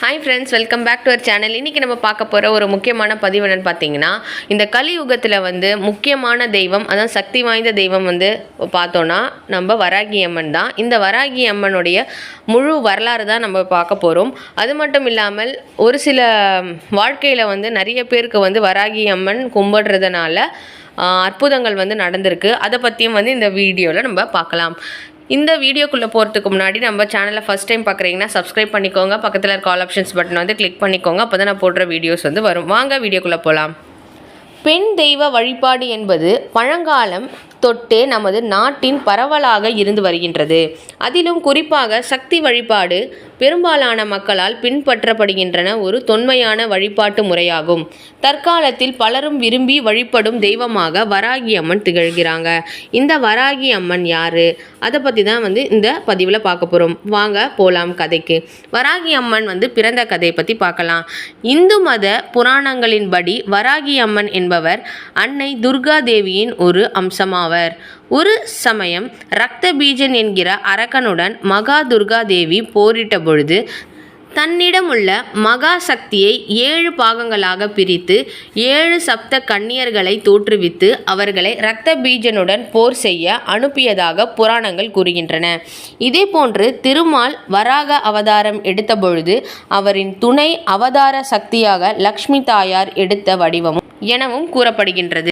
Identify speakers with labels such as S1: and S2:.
S1: Hi friends, welcome back to our channel. இன்றைக்கி நம்ம பார்க்க போகிற ஒரு முக்கியமான பதிவு என்னென்னு பார்த்தீங்கன்னா, இந்த கலியுகத்தில் முக்கியமான தெய்வம், அதான் சக்தி வாய்ந்த தெய்வம் பார்த்தோன்னா நம்ம வராகி அம்மன் தான். இந்த வராகி அம்மனுடைய முழு வரலாறு தான் நம்ம பார்க்க போகிறோம். அது மட்டும் இல்லாமல் ஒரு சில வாழ்க்கையில் நிறைய பேருக்கு வராகி அம்மன் கும்பிடுறதுனால அற்புதங்கள் நடந்திருக்கு. அதை பற்றியும் இந்த வீடியோவில் நம்ம பார்க்கலாம். இந்த வீடியோக்குள்ளே போகிறதுக்கு முன்னாடி நம்ம சேனலை ஃபஸ்ட் டைம் பார்க்குறீங்கன்னா சப்ஸ்கிரைப் பண்ணிக்கோங்க. பக்கத்தில் இருக்க ஆல் ஆப்ஷன்ஸ் பட்டன் கிளிக் பண்ணிக்கோங்க. அப்போ தான் நான் போடுற வீடியோஸ் வரும். வாங்க வீடியோக்குள்ளே போகலாம். பெண் தெய்வ வழிபாடு என்பது பழங்காலம் தொட்டே நமது நாட்டின் பரவலாக இருந்து வருகின்றது. அதிலும் குறிப்பாக சக்தி வழிபாடு பெரும்பாலான மக்களால் பின்பற்றப்படுகின்றன ஒரு தொன்மையான வழிபாட்டு முறையாகும். தற்காலத்தில் பலரும் விரும்பி வழிபடும் தெய்வமாக வராகி அம்மன் திகழ்கிறாங்க. இந்த வராகி அம்மன் யாரு, அதை பற்றி தான் இந்த பதிவில் பார்க்க போகிறோம். வாங்க போகலாம் கதைக்கு. வராகி அம்மன் பிறந்த கதையை பற்றி பார்க்கலாம். இந்து மத புராணங்களின்படி வராகி அம்மன் என்பவர் அன்னை துர்கா தேவியின் ஒரு அம்சமாவார். ஒரு சமயம் ரக்த பீஜன் என்கிற அரக்கனுடன் மகா துர்கா தேவி போரிட்ட பொழுது தன்னிடமுள்ள மகா சக்தியை 7 பாகங்களாக பிரித்து 7 சப்த கன்னியர்களை தோற்றுவித்து அவர்களை ரக்த பீஜனுடன் போர் செய்ய அனுப்பியதாக புராணங்கள் கூறுகின்றன. இதேபோன்று திருமால் வராக அவதாரம் எடுத்த பொழுது அவரின் துணை அவதார சக்தியாக லக்ஷ்மி தாயார் எடுத்த வடிவமும் எனவும் கூறப்படுகின்றது.